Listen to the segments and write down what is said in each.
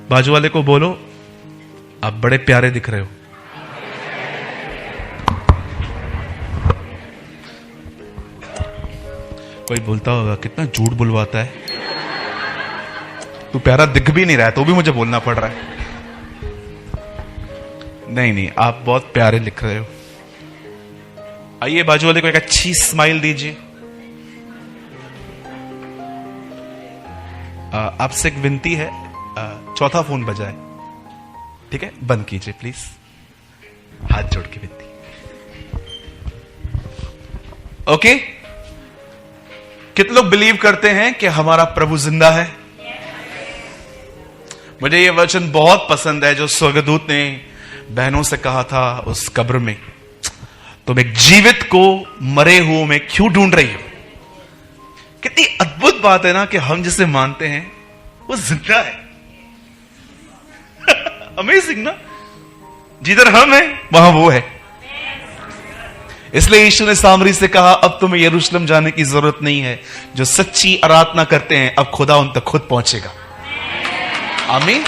बाजू वाले को बोलो, आप बड़े प्यारे दिख रहे हो। कोई बोलता होगा कितना झूठ बुलवाता है, तू प्यारा दिख भी नहीं रहा है तो भी मुझे बोलना पड़ रहा है। नहीं नहीं, आप बहुत प्यारे दिख रहे हो। आइए बाजू वाले को एक अच्छी स्माइल दीजिए। आपसे एक विनती है, चौथा फोन बजाए, ठीक है? बंद कीजिए प्लीज, हाथ जोड़ के विनती। ओके, कितने लोग बिलीव करते हैं कि हमारा प्रभु जिंदा है? मुझे यह वचन बहुत पसंद है जो स्वर्गदूत ने बहनों से कहा था उस कब्र में, तुम एक जीवित को मरे हुए में क्यों ढूंढ रही हो? कितनी अद्भुत बात है ना कि हम जिसे मानते हैं वो जिंदा है। अमेजिंग ना, जिधर हम हैं वहां वो है। इसलिए यीशु ने सामरी से कहा, अब तुम्हें यरूशलेम जाने की जरूरत नहीं है, जो सच्ची आराधना करते हैं अब खुदा उन तक खुद पहुंचेगा। आमीन।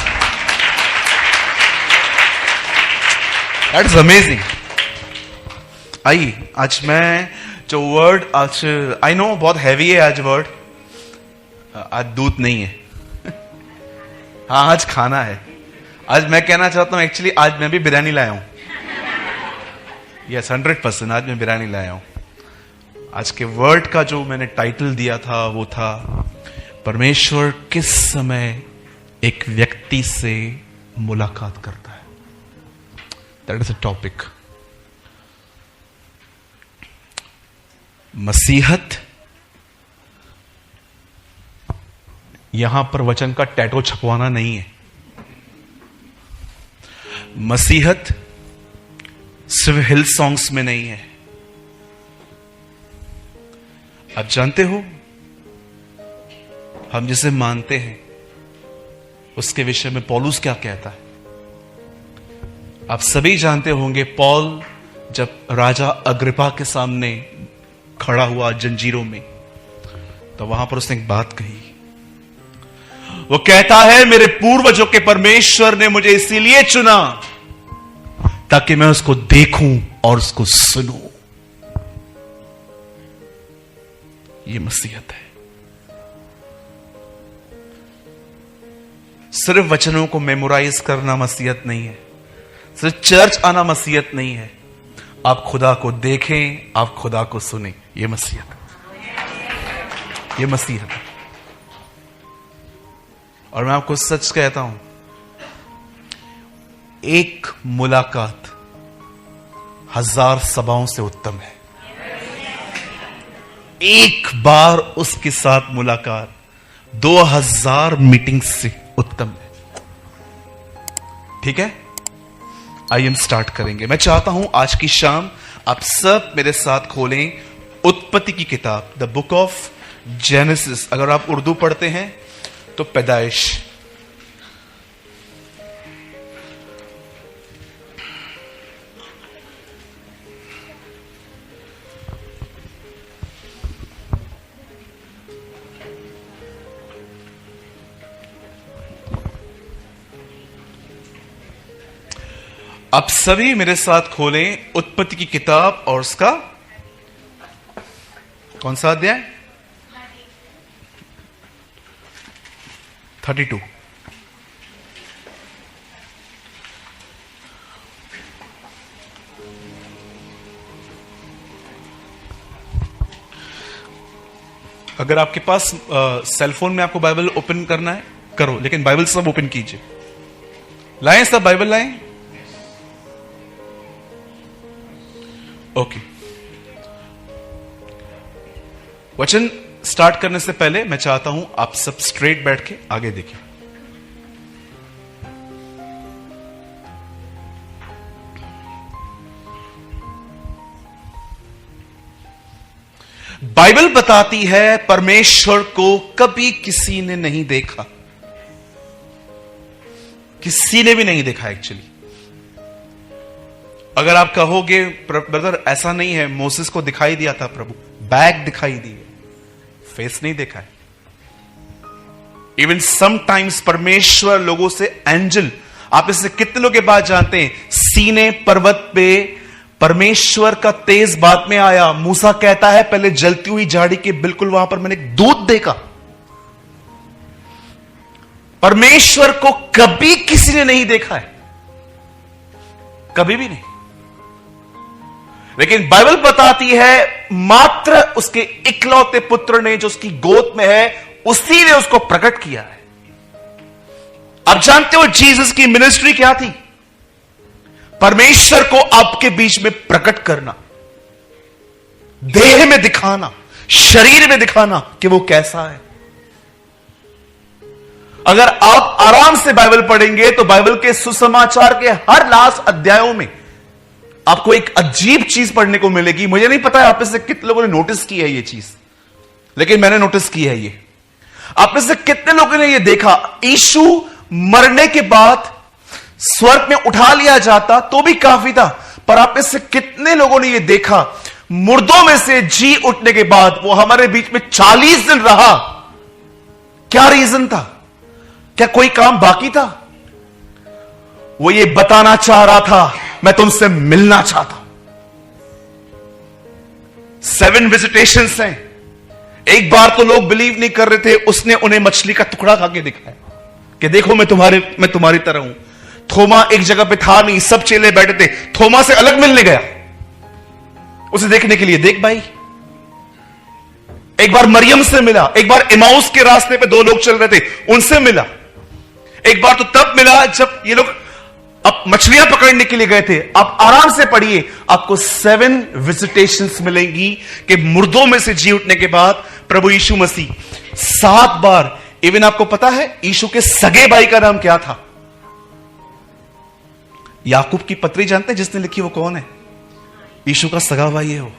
That's amazing. आइए, आज मैं जो वर्ड, आज आई नो बहुत हैवी है आज वर्ड, आज दूध नहीं है। हाँ, आज खाना है। आज मैं कहना चाहता हूं एक्चुअली आज मैं भी बिरयानी लाया हूं। यस, 100% आज मैं बिरयानी लाया हूं। आज के वर्ड का जो मैंने टाइटल दिया था वो था, परमेश्वर किस समय एक व्यक्ति से मुलाकात करता है। That is a topic. मसीहत, यहां पर वचन का टैटो छपवाना नहीं है। मसीहत सिर्फ हिल सॉन्ग्स में नहीं है। आप जानते हो हम जिसे मानते हैं उसके विषय में पौलुस क्या कहता है? आप सभी जानते होंगे, पौल जब राजा अग्रिपा के सामने खड़ा हुआ जंजीरों में, तो वहां पर उसने एक बात कही। वो कहता है, मेरे पूर्वजों के परमेश्वर ने मुझे इसीलिए चुना ताकि मैं उसको देखूं और उसको सुनूं। ये मसीहत है। सिर्फ वचनों को मेमोराइज करना मसीहत नहीं है, सिर्फ चर्च आना मसीहत नहीं है। आप खुदा को देखें, आप खुदा को सुनें, ये मसीहत है। ये मसीहत है। और मैं आपको सच कहता हूं, एक मुलाकात 1000 सभाओं से उत्तम है। एक बार उसके साथ मुलाकात 2000 मीटिंग से उत्तम है। ठीक है, आइए हम स्टार्ट करेंगे। मैं चाहता हूं आज की शाम आप सब मेरे साथ खोलें उत्पत्ति की किताब, द बुक ऑफ जेनेसिस। अगर आप उर्दू पढ़ते हैं तो पैदाइश। आप सभी मेरे साथ खोलें उत्पत्ति की किताब और उसका कौन सा अध्याय? 32। अगर आपके पास सेलफोन में आपको बाइबल ओपन करना है करो, लेकिन बाइबल सब ओपन कीजिए। लाएं सब बाइबल लाएं। ओके, वचन स्टार्ट करने से पहले मैं चाहता हूं आप सब स्ट्रेट बैठ के आगे देखिए। बाइबल बताती है परमेश्वर को कभी किसी ने नहीं देखा, किसी ने भी नहीं देखा एक्चुअली। अगर आप कहोगे ब्रदर ऐसा नहीं है, मोसेस को दिखाई दिया था प्रभु, बैक दिखाई दी है, फेस नहीं देखा है। इवन समटाइम्स परमेश्वर लोगों से एंजल, आप इससे कितने लोग ये बात जानते हैं, सीने पर्वत पे परमेश्वर का तेज बात में आया। मूसा कहता है पहले जलती हुई झाड़ी के बिल्कुल वहां पर मैंने एक दूत देखा। परमेश्वर को कभी किसी ने नहीं देखा है, कभी भी नहीं। लेकिन बाइबल बताती है मात्र उसके इकलौते पुत्र ने जो उसकी गोद में है, उसी ने उसको प्रकट किया है। आप जानते हो जीसस की मिनिस्ट्री क्या थी? परमेश्वर को आपके बीच में प्रकट करना, देह में दिखाना, शरीर में दिखाना कि वो कैसा है। अगर आप आराम से बाइबल पढ़ेंगे तो बाइबल के सुसमाचार के हर लास्ट अध्यायों में आपको एक अजीब चीज पढ़ने को मिलेगी। मुझे नहीं पता है आप में से कितने लोगों ने नोटिस की है ये चीज, लेकिन मैंने नोटिस की है ये। आप में से कितने लोगों ने ये देखा, यीशु मरने के बाद स्वर्ग में उठा लिया जाता तो भी काफी था, पर आप में से कितने लोगों ने ये देखा मुर्दों में से जी उठने के बाद वो हमारे बीच में 40 दिन रहा? क्या रीजन था? क्या कोई काम बाकी था? वो ये बताना चाह रहा था मैं तुमसे मिलना चाहता हूं। 7 विजिटेशंस हैं। एक बार तो लोग बिलीव नहीं कर रहे थे, उसने उन्हें मछली का टुकड़ा खा के दिखाया कि देखो मैं तुम्हारी तरह हूं। थोमा एक जगह पे था नहीं, सब चेले बैठे थे, थोमा से अलग मिलने गया उसे देखने के लिए, देख भाई। एक बार मरियम से मिला, एक बार इमाउस के रास्ते पे 2 लोग चल रहे थे उनसे मिला, एक बार तो तब मिला जब ये लोग अब मछलियां पकड़ने के लिए गए थे। आप आराम से पढ़िए, आपको 7 विजिटेशंस मिलेंगी कि मुर्दों में से जी उठने के बाद प्रभु यीशु मसीह 7 बार। इवन आपको पता है यीशु के सगे भाई का नाम क्या था? याकूब की पत्री जानते हैं जिसने लिखी वो कौन है? यीशु का सगा भाई है वो।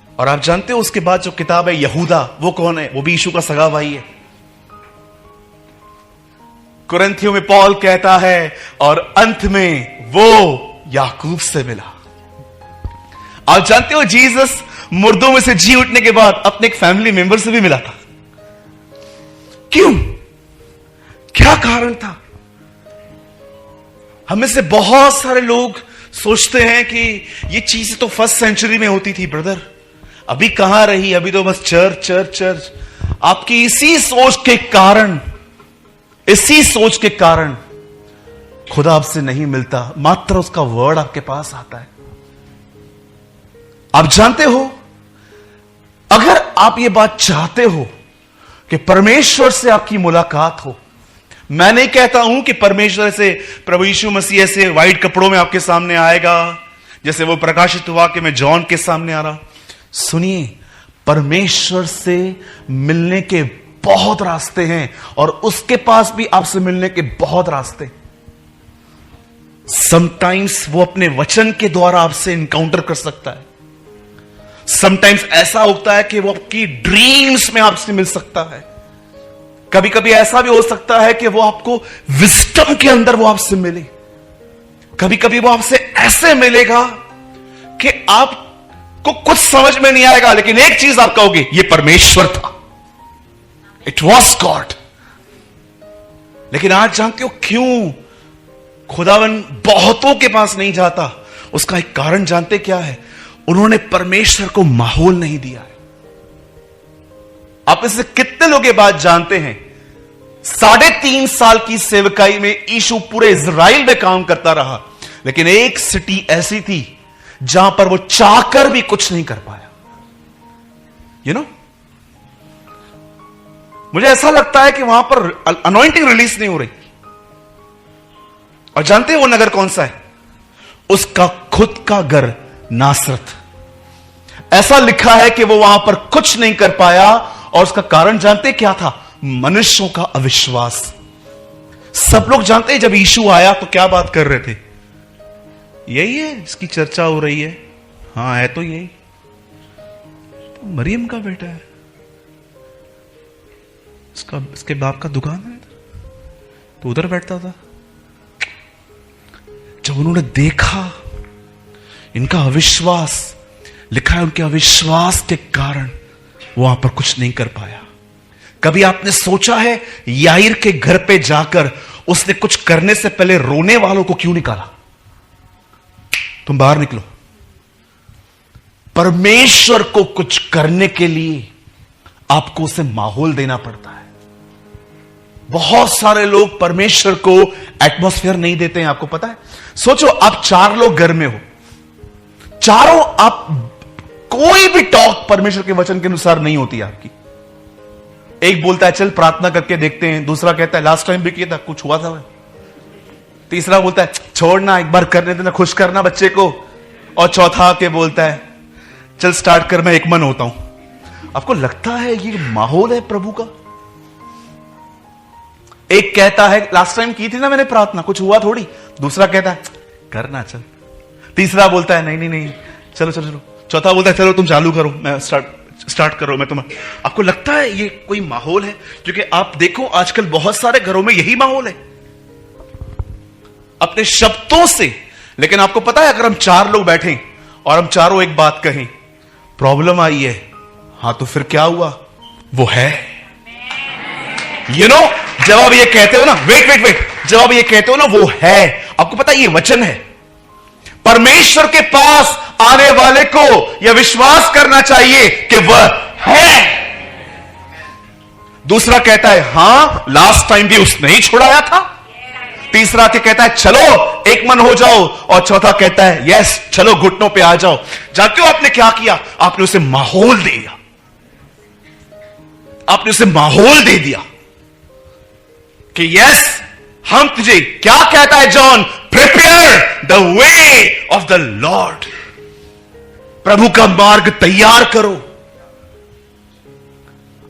और आप जानते हो उसके बाद जो किताब है यहूदा, वो कौन है? वो भी यीशु का सगा भाई है। कुरिन्थियों में पौल कहता है और अंत में वो याकूब से मिला। आप जानते हो जीसस मुर्दों में से जी उठने के बाद अपने एक फैमिली मेंबर से भी मिला था। क्यों? क्या कारण था? हमें से बहुत सारे लोग सोचते हैं कि ये चीज तो 1st सेंचुरी में होती थी ब्रदर, अभी कहां रही, अभी तो बस चर्च चर्च चर्च। आपकी इसी सोच के कारण खुदा आपसे नहीं मिलता, मात्र उसका वर्ड आपके पास आता है। आप जानते हो, अगर आप ये बात चाहते हो कि परमेश्वर से आपकी मुलाकात हो, मैं नहीं कहता हूं कि परमेश्वर से प्रभु यीशु मसीह से व्हाइट कपड़ों में आपके सामने आएगा जैसे वो प्रकाशित हुआ कि मैं जॉन के सामने आ रहा। सुनिए, परमेश्वर से मिलने के बहुत रास्ते हैं और उसके पास भी आपसे मिलने के बहुत रास्ते। समटाइम्स वो अपने वचन के द्वारा आपसे इनकाउंटर कर सकता है, समटाइम्स ऐसा होता है कि वो आपकी ड्रीम्स में आपसे मिल सकता है, कभी कभी ऐसा भी हो सकता है कि वो आपको विजडम के अंदर वो आपसे मिले, कभी कभी वो आपसे ऐसे मिलेगा कि आपको कुछ समझ में नहीं आएगा, लेकिन एक चीज आप कहोगे ये परमेश्वर था, इट वॉज गॉड। लेकिन आज जानते हो क्यों खुदावन बहुतों के पास नहीं जाता? उसका एक कारण जानते क्या है? उन्होंने परमेश्वर को माहौल नहीं दिया है। आप इससे कितने लोग ये बात जानते हैं? 3.5 साल की सेवकाई में यीशु पूरे इजराइल में काम करता रहा, लेकिन एक सिटी ऐसी थी जहां पर वो चाहकर भी कुछ नहीं कर पाया। यू नो, मुझे ऐसा लगता है कि वहां पर अनॉइंटिंग रिलीज नहीं हो रही। और जानते हैं वो नगर कौन सा है? उसका खुद का घर नासरत। ऐसा लिखा है कि वो वहां पर कुछ नहीं कर पाया, और उसका कारण जानते क्या था? मनुष्यों का अविश्वास। सब लोग जानते हैं जब यीशु आया तो क्या बात कर रहे थे? यही है इसकी चर्चा हो रही है। हाँ, है तो यही, तो मरियम का बेटा है, इसके बाप का दुकान है, तो उधर बैठता था। जब उन्होंने देखा इनका अविश्वास, लिखा है उनके अविश्वास के कारण वो वहां पर कुछ नहीं कर पाया। कभी आपने सोचा है याईर के घर पे जाकर उसने कुछ करने से पहले रोने वालों को क्यों निकाला? तुम बाहर निकलो। परमेश्वर को कुछ करने के लिए आपको उसे माहौल देना पड़ता है। बहुत सारे लोग परमेश्वर को एटमॉस्फेयर नहीं देते हैं, आपको पता है। सोचो आप 4 लोग घर में हो, चारों आप कोई भी टॉक परमेश्वर के वचन के अनुसार नहीं होती आपकी। एक बोलता है चल प्रार्थना करके देखते हैं, दूसरा कहता है लास्ट टाइम भी किया था, कुछ हुआ था। तीसरा बोलता है छोड़ना, एक बार करने देना, खुश करना बच्चे को। और चौथा आके बोलता है चल स्टार्ट कर, मैं एक मन होता हूं। आपको लगता है ये माहौल है प्रभु का? एक कहता है लास्ट टाइम की थी ना मैंने प्रार्थना, कुछ हुआ थोड़ी। दूसरा कहता है करना चल। तीसरा बोलता है नहीं नहीं नहीं चलो चलो चलो। चौथा बोलता है चलो तुम चालू करो, मैं स्टार्ट करो, मैं तुम्हें। आपको लगता है ये कोई माहौल है? क्योंकि आप देखो आजकल बहुत सारे घरों में यही माहौल है अपने शब्दों से। लेकिन आपको पता है अगर हम 4 लोग बैठे और हम चारों एक बात कहें, प्रॉब्लम आई है, हां तो फिर क्या हुआ? वो है। जब आप ये कहते हो ना, वेट, जब आप ये कहते हो ना वो है, आपको पता है ये वचन है। परमेश्वर के पास आने वाले को यह विश्वास करना चाहिए कि वह है। दूसरा कहता है हां लास्ट टाइम भी उसने ही छुड़ाया था। तीसरा के कहता है चलो एक मन हो जाओ। और चौथा कहता है यस चलो घुटनों पे आ जाओ। जानते हो आपने क्या किया? आपने उसे माहौल दे दिया। आपने उसे माहौल दे दिया कि यस हम तुझे, क्या कहता है John? Prepare the way of the Lord. प्रभु का मार्ग तैयार करो।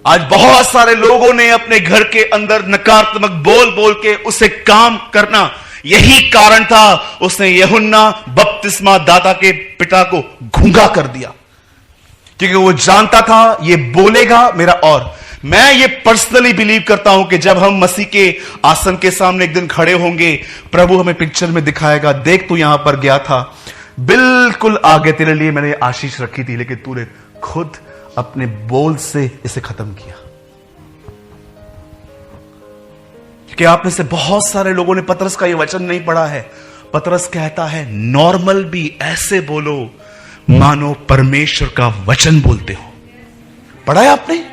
आज बहुत सारे लोगों ने अपने घर के अंदर नकारात्मक बोल बोल के उसे काम करना, यही कारण था उसने यूहन्ना बपतिस्मा दाता के पिता को गूंगा कर दिया। क्योंकि वो जानता था ये बोलेगा मेरा। और मैं ये पर्सनली बिलीव करता हूं कि जब हम मसीह के आसन के सामने एक दिन खड़े होंगे, प्रभु हमें पिक्चर में दिखाएगा, देख तू यहां पर गया था, बिल्कुल आगे तेरे लिए मैंने आशीष रखी थी, लेकिन तूने खुद अपने बोल से इसे खत्म किया। क्योंकि आप में से बहुत सारे लोगों ने पतरस का यह वचन नहीं पढ़ा है। पतरस कहता है नॉर्मल भी ऐसे बोलो मानो परमेश्वर का वचन बोलते हो। पढ़ा है आपने?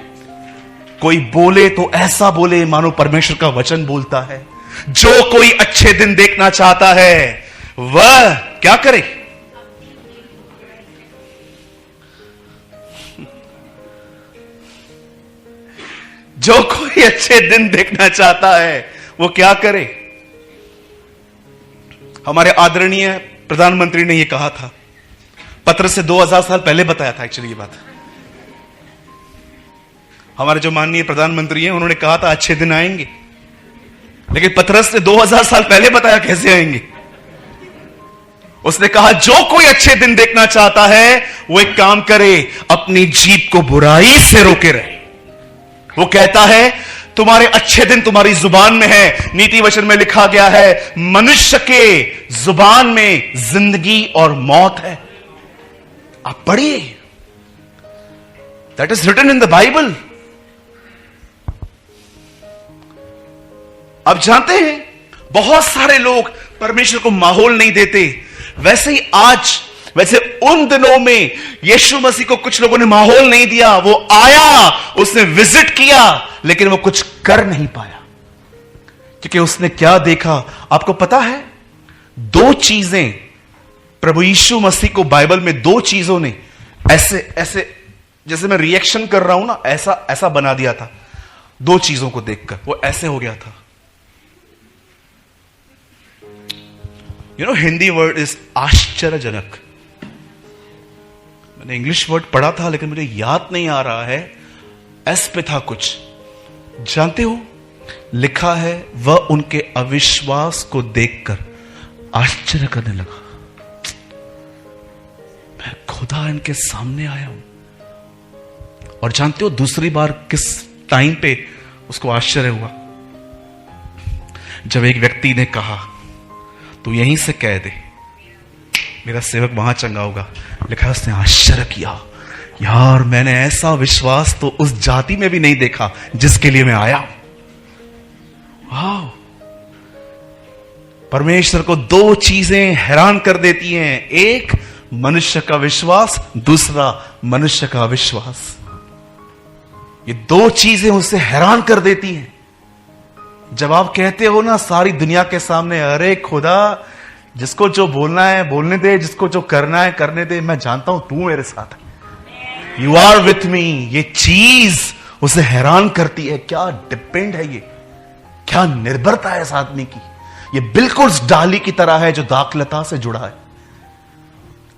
कोई बोले तो ऐसा बोले मानो परमेश्वर का वचन बोलता है। जो कोई अच्छे दिन देखना चाहता है वह क्या करे? जो कोई अच्छे दिन देखना चाहता है वो क्या करे? हमारे आदरणीय प्रधानमंत्री ने यह कहा था, पत्रस से 2000 साल पहले बताया था। एक्चुअली ये बात हमारे जो माननीय प्रधानमंत्री हैं उन्होंने कहा था अच्छे दिन आएंगे, लेकिन पतरस ने 2000 साल पहले बताया कैसे आएंगे। उसने कहा जो कोई अच्छे दिन देखना चाहता है वो एक काम करे, अपनी जीभ को बुराई से रोके रहे। वो कहता है तुम्हारे अच्छे दिन तुम्हारी जुबान में है। नीति वचन में लिखा गया है मनुष्य के जुबान में जिंदगी और मौत है। आप पढ़िए, that is written in the Bible. आप जानते हैं बहुत सारे लोग परमेश्वर को माहौल नहीं देते। वैसे ही आज, वैसे उन दिनों में यीशु मसीह को कुछ लोगों ने माहौल नहीं दिया। वो आया, उसने विजिट किया, लेकिन वो कुछ कर नहीं पाया। क्योंकि उसने क्या देखा आपको पता है? 2 चीजें प्रभु यीशु मसीह को बाइबल में 2 चीजों ने ऐसे ऐसे, जैसे मैं रिएक्शन कर रहा हूं ना, ऐसा ऐसा बना दिया था। 2 चीजों को देखकर वो ऐसे हो गया था। हिंदी वर्ड इज आश्चर्यजनक। मैंने इंग्लिश वर्ड पढ़ा था लेकिन मुझे याद नहीं आ रहा है। एस पे था कुछ, जानते हो? लिखा है वह उनके अविश्वास को देखकर आश्चर्य करने लगा। मैं खुदा इनके सामने आया हूं। और जानते हो दूसरी बार किस टाइम पे उसको आश्चर्य हुआ? जब एक व्यक्ति ने कहा तू यहीं से कह दे, मेरा सेवक वहां चंगा होगा। लिखा है उसने आश्चर्य किया, यार मैंने ऐसा विश्वास तो उस जाति में भी नहीं देखा जिसके लिए मैं आया। वाह, परमेश्वर को दो चीजें हैरान कर देती हैं, एक मनुष्य का विश्वास, दूसरा मनुष्य का अविश्वास। ये दो चीजें उसे हैरान कर देती हैं। जब आप कहते हो ना सारी दुनिया के सामने, अरे खुदा जिसको जो बोलना है बोलने दे, जिसको जो करना है करने दे, मैं जानता हूं तू मेरे साथ है, यू आर विथ मी, ये चीज उसे हैरान करती है। क्या डिपेंड है ये, क्या निर्भरता है इस आदमी की। ये बिल्कुल उस डाली की तरह है जो दाखलता से जुड़ा है।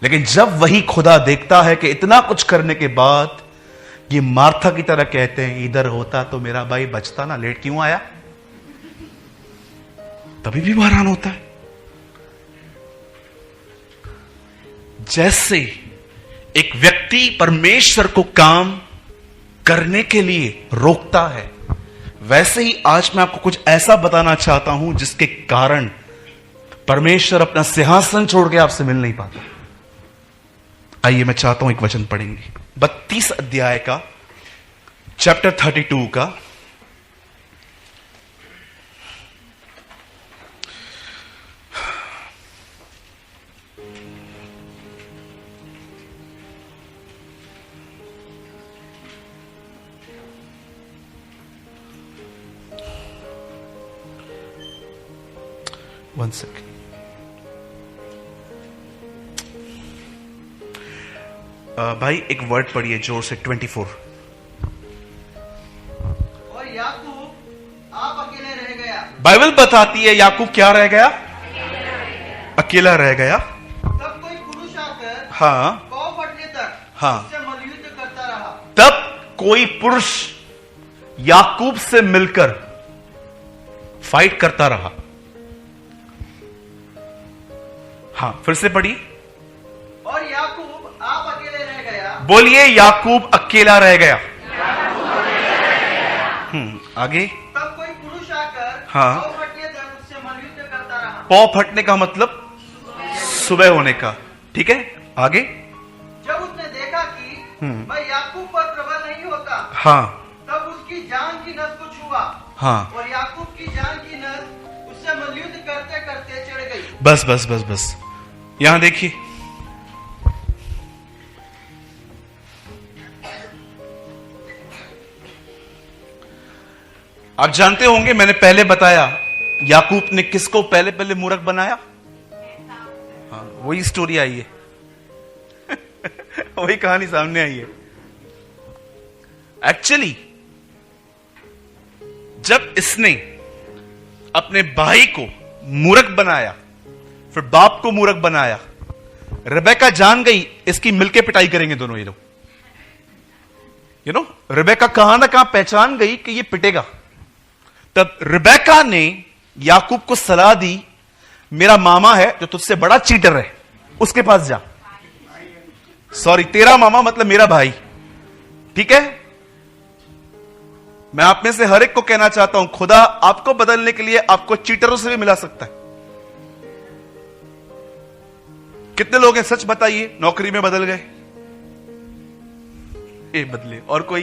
लेकिन जब वही खुदा देखता है कि इतना कुछ करने के बाद ये मार्था की तरह कहते हैं, इधर होता तो मेरा भाई बचता ना, लेट क्यों आया, तभी भी हैरान होता है। जैसे एक व्यक्ति परमेश्वर को काम करने के लिए रोकता है, वैसे ही आज मैं आपको कुछ ऐसा बताना चाहता हूं जिसके कारण परमेश्वर अपना सिंहासन छोड़ के आपसे मिल नहीं पाता। आइए मैं चाहता हूं एक वचन पढ़ेंगे 32 अध्याय का, चैप्टर 32 का। One second. भाई एक वर्ड पढ़िए जोर से, 24। और याकूब आप अकेले रह गया। बाइबल बताती है याकूब क्या रह गया, अकेला रह गया। तब कोई पुरुष आकर हाँ पाँव फटने तक हाँ उससे मल्लयुद्ध करता रहा। तब कोई पुरुष याकूब से मिलकर फाइट करता रहा। हाँ फिर से पढ़ी। और याकूब आप अकेले रह गया। बोलिए याकूब अकेला रह गया। आगे। तब कोई पुरुष आकर हाँ। पाँव फटने तक उससे मल्लयुद्ध करता रहा। पाँव फटने का मतलब सुबह होने का, ठीक है। आगे। जब उसने देखा कि मैं याकूब पर प्रबल नहीं होता, हाँ तब उसकी जान की नस को छुआ। हाँ और याकूब की जान की नस उससे मल्लयुद्ध करते करते चढ़ गई। बस बस बस बस, यहां देखिए। आप जानते होंगे मैंने पहले बताया याकूब ने किसको पहले पहले मूर्ख बनाया। हाँ वही स्टोरी आई है वही कहानी सामने आई है। एक्चुअली जब इसने अपने भाई को मूर्ख बनाया, फिर बाप को मूर्ख बनाया, रेबेका जान गई इसकी मिलके पिटाई करेंगे दोनों ये लोग। रेबेका कहां ना कहां पहचान गई कि ये पिटेगा। तब रेबेका ने याकूब को सलाह दी, मेरा मामा है जो तुझसे बड़ा चीटर है, उसके पास जा। सॉरी, तेरा मामा मतलब मेरा भाई, ठीक है। मैं आप में से हर एक को कहना चाहता हूं, खुदा आपको बदलने के लिए आपको चीटरों से भी मिला सकता है। कितने लोग हैं सच बताइए नौकरी में बदल गए, ये बदले, और कोई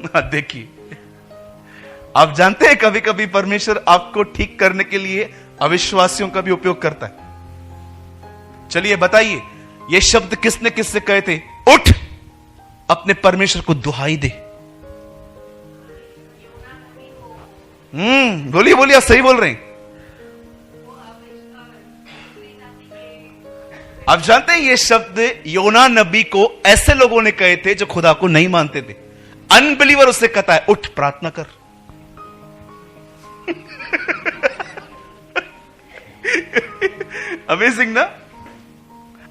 देखिए। आप जानते हैं कभी कभी परमेश्वर आपको ठीक करने के लिए अविश्वासियों का भी उपयोग करता है। चलिए बताइए, ये शब्द किसने किससे कहे थे? उठ अपने परमेश्वर को दुहाई दे। बोलिए बोलिए, आप सही बोल रहे हैं। आप जानते हैं ये शब्द योना नबी को ऐसे लोगों ने कहे थे जो खुदा को नहीं मानते थे। अनबिलीवर उससे कहता है उठ प्रार्थना कर। अमेजिंग ना।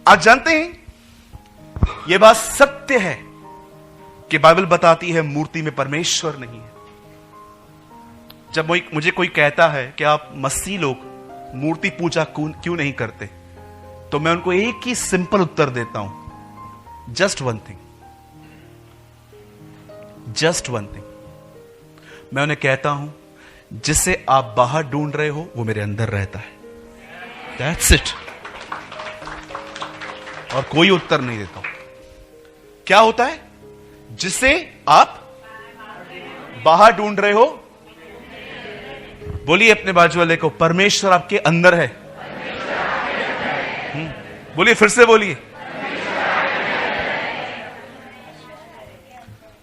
आप जानते हैं यह बात सत्य है कि बाइबल बताती है मूर्ति में परमेश्वर नहीं है। जब मुझे कोई कहता है कि आप मसीह लोग मूर्ति पूजा क्यों नहीं करते, तो मैं उनको एक ही सिंपल उत्तर देता हूं, just one thing, just one thing. मैं उन्हें कहता हूं जिसे आप बाहर ढूंढ रहे हो वो मेरे अंदर रहता है, दैट्स इट। और कोई उत्तर नहीं देता हूं। क्या होता है? जिसे आप बाहर ढूंढ रहे हो। बोलिए अपने बाजू वाले को, परमेश्वर आपके अंदर है। बोलिए, फिर से बोलिए।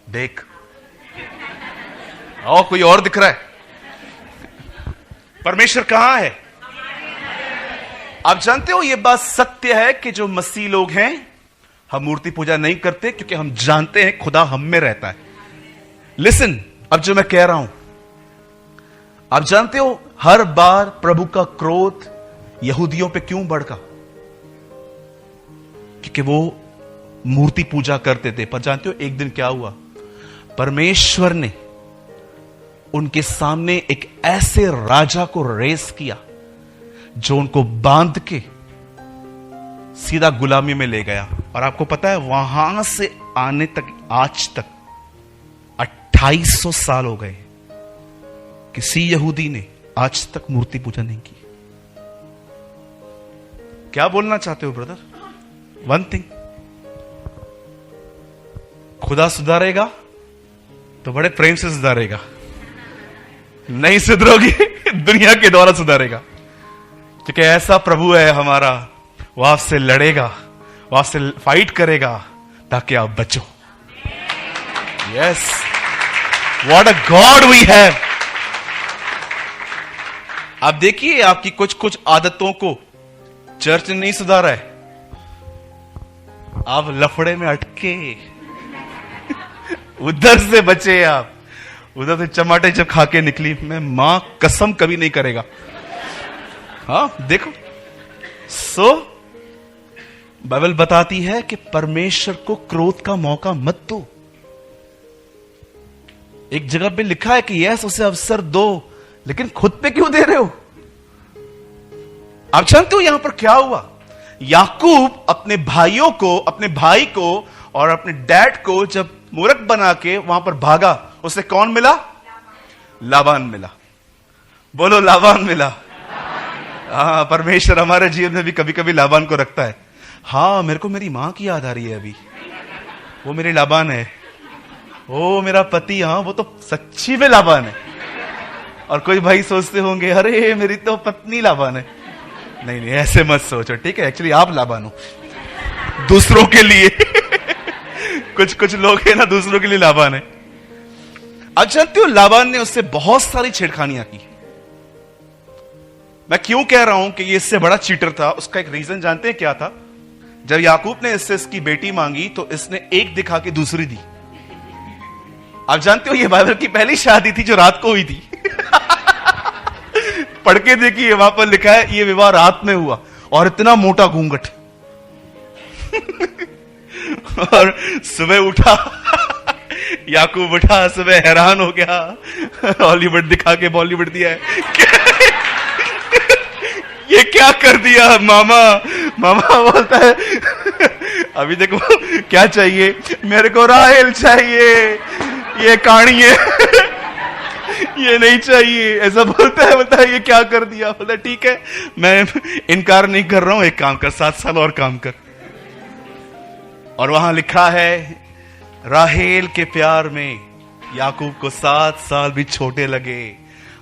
देख, और कोई और दिख रहा है? परमेश्वर कहां है? आप जानते हो, यह बात सत्य है कि जो मसीह लोग हैं, हम मूर्ति पूजा नहीं करते क्योंकि हम जानते हैं खुदा हम में रहता है। लिसन, अब जो मैं कह रहा हूं, आप जानते हो हर बार प्रभु का क्रोध यहूदियों पे क्यों भड़का? क्योंकि वो मूर्ति पूजा करते थे। पर जानते हो एक दिन क्या हुआ? परमेश्वर ने उनके सामने एक ऐसे राजा को रेस किया जो उनको बांध के सीधा गुलामी में ले गया। और आपको पता है, वहां से आने तक, आज तक 2800 साल हो गए, किसी यहूदी ने आज तक मूर्ति पूजा नहीं की। क्या बोलना चाहते हो ब्रदर? वन थिंग, खुदा सुधारेगा तो बड़े प्रेम से सुधारेगा, नहीं सुधरोगी दुनिया के द्वारा सुधारेगा। क्योंकि ऐसा प्रभु है हमारा, वो आपसे लड़ेगा, वो आपसे फाइट करेगा ताकि आप बचो। Yes, what a God we have. आप देखिए, आपकी कुछ कुछ आदतों को चर्च ने नहीं सुधारा है। आप लफड़े में अटके उधर से बचे, आप उधर से चमाटे जब खा के निकली, मैं मां कसम कभी नहीं करेगा। हाँ देखो, बाइबल बताती है कि परमेश्वर को क्रोध का मौका मत दो। एक जगह पे लिखा है कि यस, उसे अवसर दो, लेकिन खुद पे क्यों दे रहे हो? आप जानते हो यहां पर क्या हुआ? याकूब अपने भाइयों को, अपने भाई को और अपने डैड को जब मूर्ख बना के वहां पर भागा, उसे कौन मिला? लाबान मिला। बोलो, लाबान मिला। हाँ, परमेश्वर हमारे जीवन में भी कभी कभी लाबान को रखता है। हाँ, मेरे को मेरी मां की याद आ रही है अभी, वो मेरी लाबान है। ओ मेरा पति, हाँ वो तो सच्ची में लाबान है। और कोई भाई सोचते होंगे, अरे मेरी तो पत्नी लाबान है। नहीं नहीं, ऐसे मत सोचो, ठीक है? एक्चुअली आप लाबान हो दूसरों के लिए कुछ कुछ लोग हैं ना, दूसरों के लिए लाबान है। आप जानते हो, लाबान ने उससे बहुत सारी छेड़खानियां की। मैं क्यों कह रहा हूं कि ये इससे बड़ा चीटर था? उसका एक रीजन जानते हैं क्या था? जब याकूब ने इससे इसकी बेटी मांगी तो इसने एक दिखा के दूसरी दी। आप जानते हो, ये बाइबल की पहली शादी थी जो रात को हुई थी। पढ़ के देखिए, वहां पर लिखा है ये विवाह रात में हुआ, और इतना मोटा घूंघट। और सुबह उठा याकूब उठा, सुबह हैरान हो गया, हॉलीवुड दिखा के बॉलीवुड दिया है। ये क्या कर दिया मामा? मामा बोलता है, अभी देखो क्या चाहिए? मेरे को राहेल चाहिए, ये कहानी है, ये नहीं चाहिए, ऐसा बोलता है। ये क्या कर दिया? बोलता है ठीक है, मैं इनकार नहीं कर रहा हूं, एक काम कर, 7 साल और काम कर। और वहां लिखा है, राहेल के प्यार में याकूब को 7 साल भी छोटे लगे।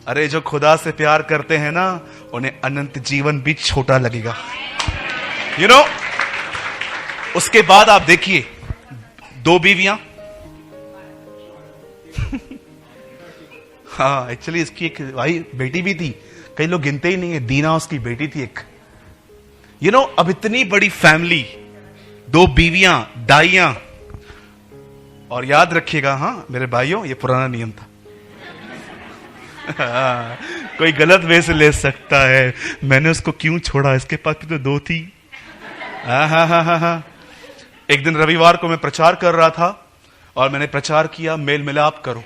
अरे जो खुदा से प्यार करते हैं ना, उन्हें अनंत जीवन भी छोटा लगेगा। यू नो, उसके बाद आप देखिए, 2 बीवियां। हाँ, एक्चुअली इसकी एक भाई बेटी भी थी, कई लोग गिनते ही नहीं है। दीना उसकी बेटी थी एक। यू नो, अब इतनी बड़ी फैमिली, 2 बीवियां, दाइयां। और याद रखिएगा, हाँ मेरे भाइयों, ये पुराना नियम था। कोई गलत वे से ले सकता है, मैंने उसको क्यों छोड़ा, इसके पास भी तो 2 थी। हाँ। एक दिन रविवार को मैं प्रचार कर रहा था और मैंने प्रचार किया, मेल मिलाप करो।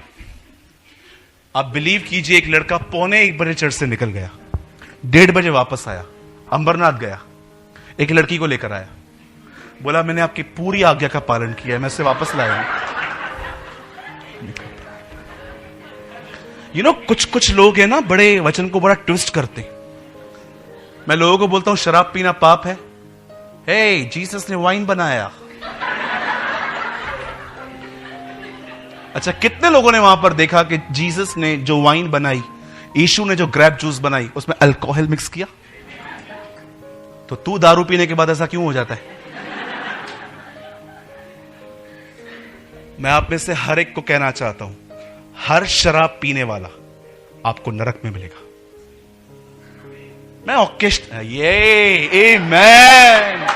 आप बिलीव कीजिए, एक लड़का 1:45 बजे चर्च से निकल गया, 1:30 बजे वापस आया, अंबरनाथ गया, एक लड़की को लेकर आया, बोला मैंने आपकी पूरी आज्ञा का पालन किया है, मैं उसे वापस लाया हूं। यू नो, कुछ लोग हैं ना, बड़े वचन को बड़ा ट्विस्ट करते। मैं लोगों को बोलता हूं शराब पीना पाप है। हे, जीसस ने वाइन बनाया। अच्छा, कितने लोगों ने वहां पर देखा कि जीसस ने जो वाइन बनाई, यीशु ने जो ग्रेप जूस बनाई, उसमें अल्कोहल मिक्स किया? तो तू दारू पीने के बाद ऐसा क्यों हो जाता है? मैं आप में से हर एक को कहना चाहता हूं, हर शराब पीने वाला आपको नरक में मिलेगा। मैं ये आमीन।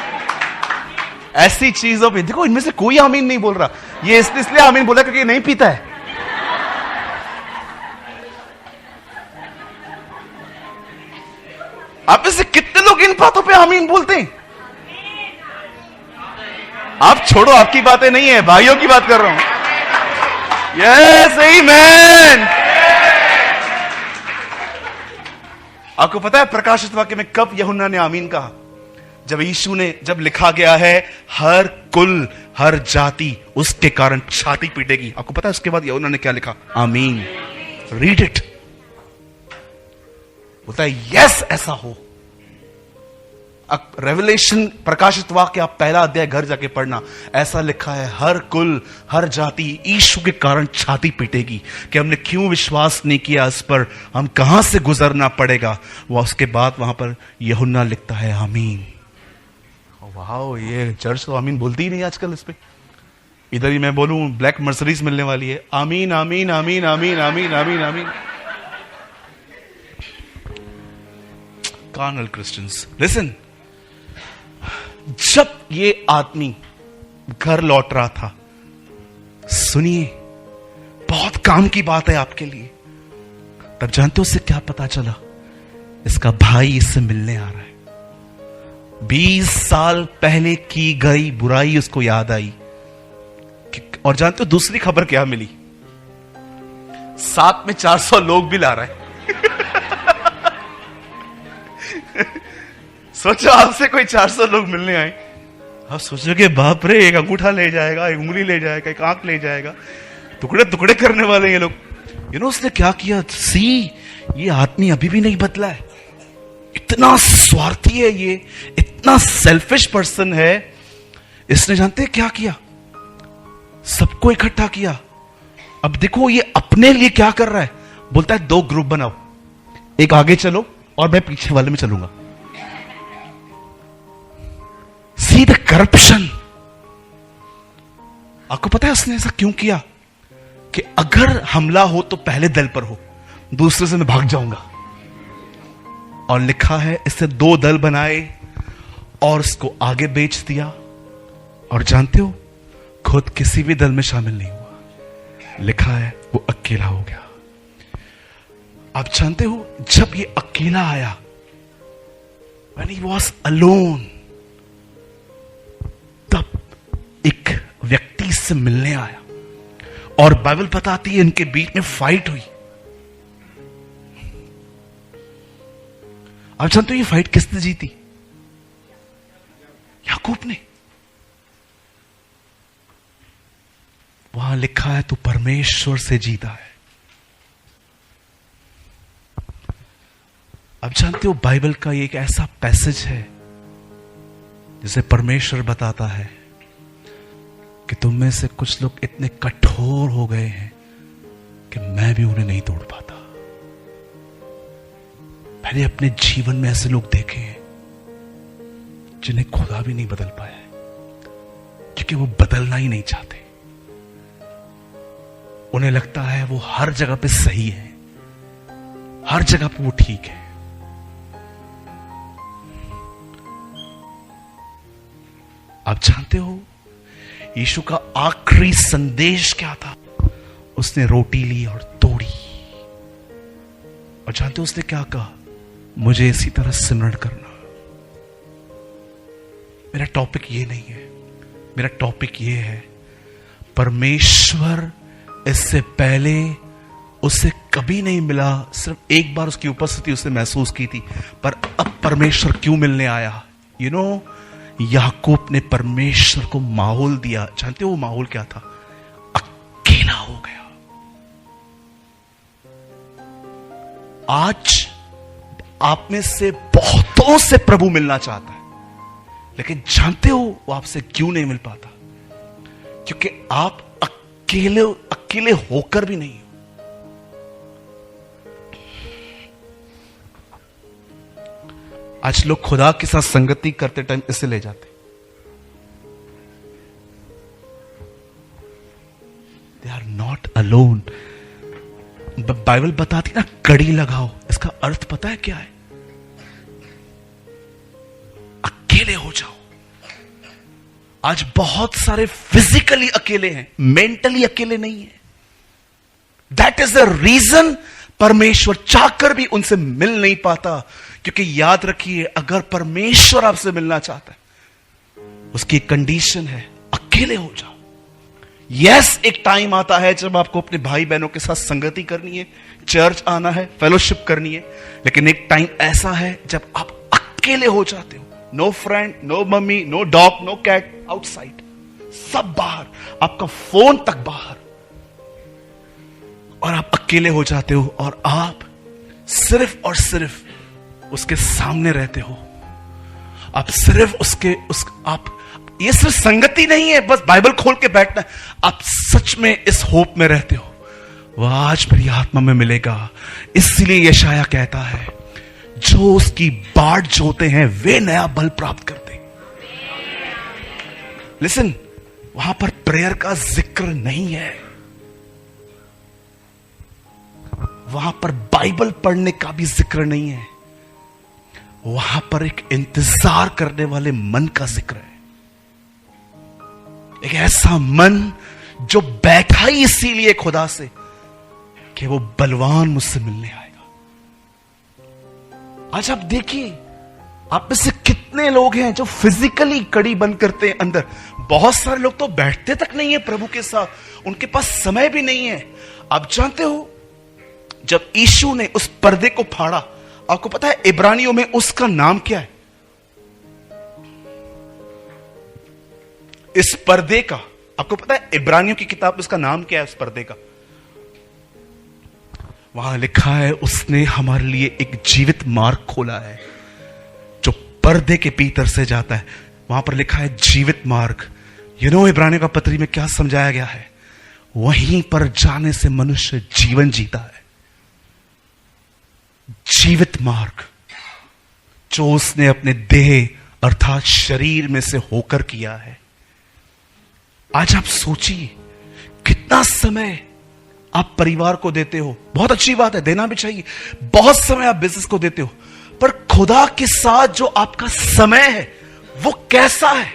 ऐसी चीजों पे देखो, इनमें से कोई आमीन नहीं बोल रहा। ये इसलिए आमीन बोला क्योंकि नहीं पीता है। आप में से कितने लोग इन बातों पे आमीन बोलते हैं? आप छोड़ो, आपकी बातें नहीं है, भाइयों की बात कर रहा हूं। यस आमीन। आपको पता है प्रकाशित वाक्य में कब यूहन्ना ने आमीन कहा? जब लिखा गया है हर कुल हर जाति उसके कारण छाती पीटेगी। आपको पता है उसके बाद यूहन्ना ने क्या लिखा? आमीन। Read it. बोलता है यस ऐसा हो। रेवलेशन प्रकाशित वाक्य आप पहला अध्याय घर जाके पढ़ना। ऐसा लिखा है हर कुल हर जाति यीशु के कारण छाती पीटेगी कि हमने क्यों विश्वास नहीं किया इस पर, हम कहां से गुजरना पड़ेगा। वह उसके बाद वहां पर यूहन्ना लिखता है आमीन। वाह, ये चर्च तो आमीन बोलती ही नहीं आजकल। इस पे इधर ही मैं बोलूं ब्लैक मर्सिडीज मिलने वाली है। आमीन आमीन आमीन आमीन आमीन आमीन आमीन। कार्नल क्रिश्चियंस लिसन, जब ये आदमी घर लौट रहा था, सुनिए बहुत काम की बात है आपके लिए, तब जानते हो उससे क्या पता चला? इसका भाई इससे मिलने आ रहा है। 20 साल पहले की गई बुराई उसको याद आई। और जानते हो दूसरी खबर क्या मिली? साथ में 400 लोग भी ला रहा है। सोचो आपसे कोई 400 लोग मिलने आए, आप सोचोगे बाप रे, एक अंगूठा ले जाएगा, एक उंगली ले जाएगा, एक आंख ले जाएगा, टुकड़े टुकड़े करने वाले ये लोग। उसने क्या किया? ये आदमी अभी भी नहीं बदला है। इतना स्वार्थी है ये, इतना सेल्फिश पर्सन है। इसने जानते क्या किया? सबको इकट्ठा किया। अब देखो ये अपने लिए क्या कर रहा है। बोलता है 2 ग्रुप बनाओ, एक आगे चलो और मैं पीछे वाले में चलूंगा। See the corruption. आपको पता है उसने ऐसा क्यों किया? कि अगर हमला हो तो पहले दल पर हो, दूसरे से मैं भाग जाऊंगा। और लिखा है इससे 2 दल बनाए और उसको आगे बेच दिया। और जानते हो खुद किसी भी दल में शामिल नहीं हुआ। लिखा है वो अकेला हो गया। आप जानते हो जब ये अकेला आया, when he was alone, तब एक व्यक्ति से मिलने आया। और बाइबल बताती है इनके बीच में फाइट हुई। आप जानते हो ये फाइट किसने जीती? याकूब ने। वहां लिखा है तू परमेश्वर से जीता है। अब जानते हो बाइबल का एक ऐसा पैसेज है जिसे परमेश्वर बताता है कि तुम में से कुछ लोग इतने कठोर हो गए हैं कि मैं भी उन्हें नहीं तोड़ पाता। मैंने अपने जीवन में ऐसे लोग देखे हैं जिन्हें खुदा भी नहीं बदल पाया है, क्योंकि वो बदलना ही नहीं चाहते। उन्हें लगता है वो हर जगह पे सही है, हर जगह पे वो ठीक है। आप जानते हो यीशु का आखिरी संदेश क्या था? उसने रोटी ली और तोड़ी। और जानते हो उसने क्या कहा? मुझे इसी तरह सिमरण करना। मेरा टॉपिक ये नहीं है, मेरा टॉपिक ये है परमेश्वर इससे पहले उससे कभी नहीं मिला, सिर्फ एक बार उसकी उपस्थिति उसने महसूस की थी, पर अब परमेश्वर क्यों मिलने आया? याकूब ने परमेश्वर को माहौल दिया। जानते हो वो माहौल क्या था? अकेला हो गया। आज आप में से बहुतों से प्रभु मिलना चाहता है, लेकिन जानते हो वो आपसे क्यों नहीं मिल पाता? क्योंकि आप अकेले होकर भी नहीं हो। आज लोग खुदा के साथ संगति करते टाइम इसे ले जाते, they are not alone. Bible बताती ना, कड़ी लगाओ, इसका अर्थ पता है क्या है? अकेले हो जाओ। आज बहुत सारे फिजिकली अकेले हैं, मेंटली अकेले नहीं है। दैट इज द रीजन परमेश्वर चाहकर भी उनसे मिल नहीं पाता। क्योंकि याद रखिए, अगर परमेश्वर आपसे मिलना चाहता है, उसकी कंडीशन है अकेले हो जाओ। यस, एक टाइम आता है जब आपको अपने भाई बहनों के साथ संगति करनी है, चर्च आना है, फेलोशिप करनी है, लेकिन एक टाइम ऐसा है जब आप अकेले हो जाते हो। No friend, no mummy, no dog, no cat outside, सब बाहर, आपका फोन तक बाहर, और आप अकेले हो जाते हो और आप सिर्फ और सिर्फ उसके सामने रहते हो। आप सिर्फ आप ये सिर्फ संगति नहीं है बस बाइबल खोल के बैठना है, आप सच में इस होप में रहते हो, वह आज मेरी आत्मा में मिलेगा। इसलिए यशाया कहता है, जो उसकी बाट जोते हैं वे नया बल प्राप्त करते। लिसन, वहां पर प्रेयर का जिक्र नहीं है, वहां पर बाइबल पढ़ने का भी जिक्र नहीं है, वहां पर एक इंतजार करने वाले मन का जिक्र है। एक ऐसा मन जो बैठा ही इसीलिए खुदा से कि वो बलवान मुझसे मिलने आएगा। आज आप देखिए, आप में से कितने लोग हैं जो फिजिकली कड़ी बंद करते हैं अंदर। बहुत सारे लोग तो बैठते तक नहीं है प्रभु के साथ, उनके पास समय भी नहीं है। आप जानते हो, जब यीशु ने उस पर्दे को फाड़ा, आपको पता है इब्रानियों में उसका नाम क्या है? इस पर्दे का आपको पता है इब्रानियों की किताब में उसका नाम क्या है? उस पर्दे का वहां लिखा है, उसने हमारे लिए एक जीवित मार्ग खोला है जो पर्दे के भीतर से जाता है। वहां पर लिखा है जीवित मार्ग। इब्रानियों का पत्री में क्या समझाया गया है? वहीं पर जाने से मनुष्य जीवन जीता है। जीवित मार्ग जो उसने अपने देह अर्थात शरीर में से होकर किया है। आज आप सोचिए, कितना समय आप परिवार को देते हो। बहुत अच्छी बात है, देना भी चाहिए। बहुत समय आप बिजनेस को देते हो, पर खुदा के साथ जो आपका समय है वो कैसा है?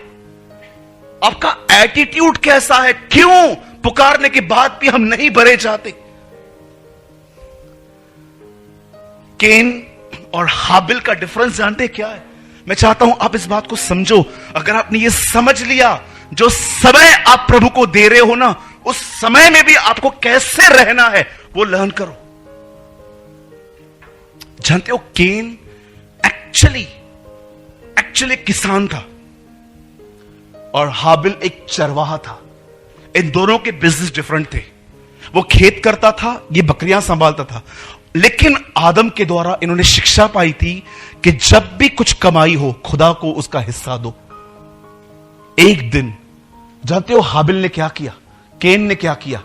आपका एटीट्यूड कैसा है? क्यों पुकारने के बाद भी हम नहीं भरे जाते? केन और हाबिल का डिफरेंस जानते क्या है? मैं चाहता हूं आप इस बात को समझो। अगर आपने ये समझ लिया, जो समय आप प्रभु को दे रहे हो ना, उस समय में भी आपको कैसे रहना है वो लर्न करो। जानते हो, केन एक्चुअली किसान था और हाबिल एक चरवाहा था। इन दोनों के बिजनेस डिफरेंट थे। वो खेत करता था, ये बकरियां संभालता था। लेकिन आदम के द्वारा इन्होंने शिक्षा पाई थी कि जब भी कुछ कमाई हो, खुदा को उसका हिस्सा दो। एक दिन जानते हो हाबिल ने क्या किया? केन ने क्या किया?